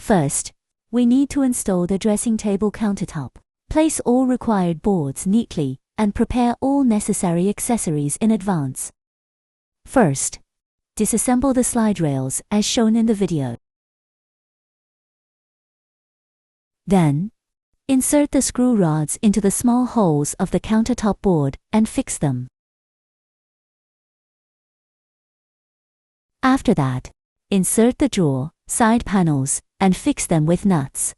First, we need to install the dressing table countertop. Place all required boards neatly and prepare all necessary accessories in advance. First, disassemble the slide rails as shown in the video. Then, insert the screw rods into the small holes of the countertop board and fix them. After that, insert the drawer, side panels, and fix them with nuts.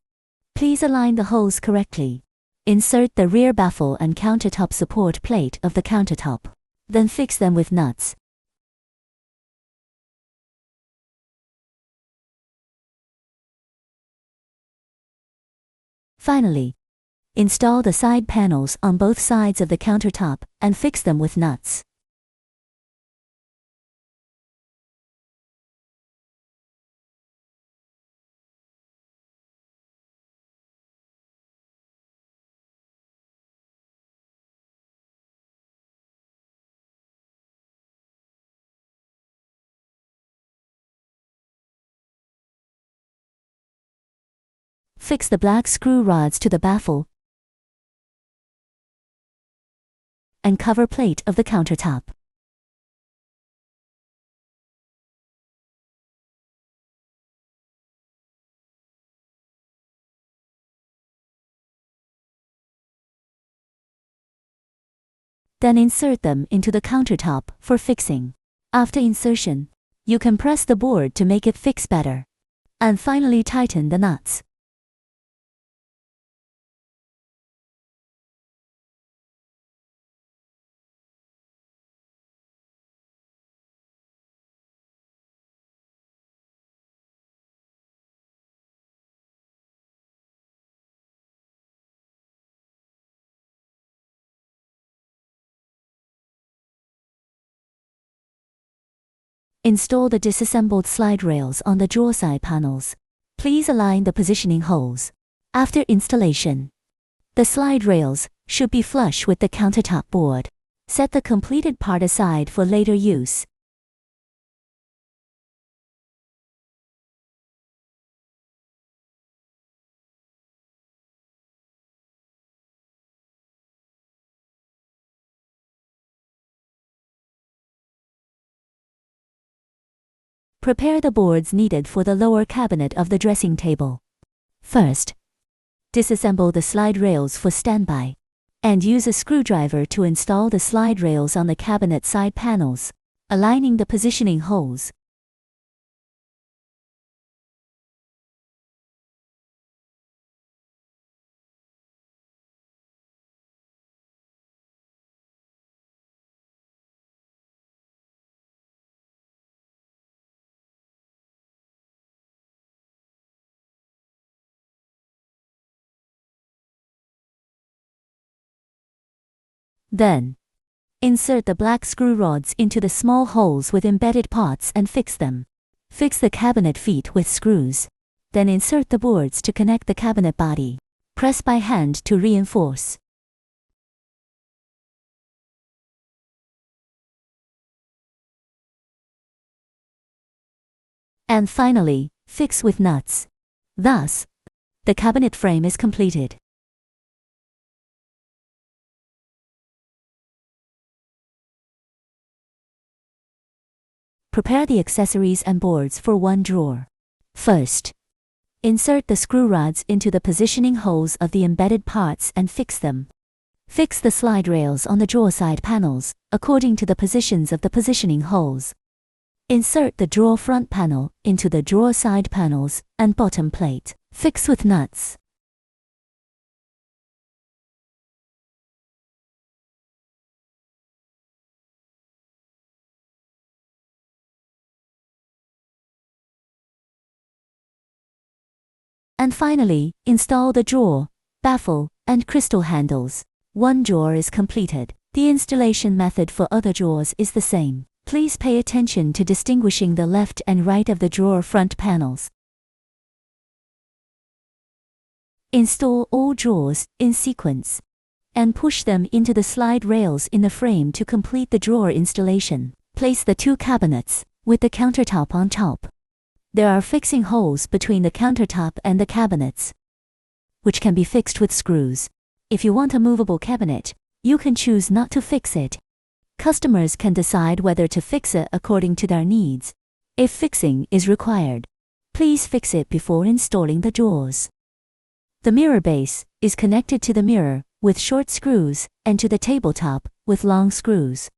Please align the holes correctly. Insert the rear baffle and countertop support plate of the countertop. Then fix them with nuts. Finally, install the side panels on both sides of the countertop and fix them with nuts. Fix the black screw rods to the baffle and cover plate of the countertop. Then insert them into the countertop for fixing. After insertion, you can press the board to make it fix better. And finally tighten the nuts. Install the disassembled slide rails on the drawer side panels. Please align the positioning holes. After installation, the slide rails should be flush with the countertop board. Set the completed part aside for later use. Prepare the boards needed for the lower cabinet of the dressing table. First, disassemble the slide rails for standby, and use a screwdriver to install the slide rails on the cabinet side panels, aligning the positioning holes. Then, insert the black screw rods into the small holes with embedded parts and fix them. Fix the cabinet feet with screws. Then insert the boards to connect the cabinet body. Press by hand to reinforce. And finally, fix with nuts. Thus, the cabinet frame is completed. Prepare the accessories and boards for one drawer. First, insert the screw rods into the positioning holes of the embedded parts and fix them. Fix the slide rails on the drawer side panels, according to the positions of the positioning holes. Insert the drawer front panel into the drawer side panels and bottom plate. Fix with nuts. And finally, install the drawer, baffle, and crystal handles. One drawer is completed. The installation method for other drawers is the same. Please pay attention to distinguishing the left and right of the drawer front panels. Install all drawers in sequence and push them into the slide rails in the frame to complete the drawer installation. Place the two cabinets with the countertop on top. There are fixing holes between the countertop and the cabinets, which can be fixed with screws. If you want a movable cabinet, you can choose not to fix it. Customers can decide whether to fix it according to their needs. If fixing is required, please fix it before installing the drawers. The mirror base is connected to the mirror with short screws and to the tabletop with long screws.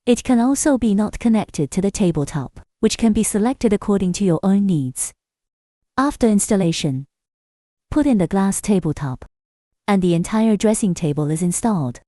It can also be not connected to the tabletop, which can be selected according to your own needs. After installation, put in the glass tabletop, and the entire dressing table is installed.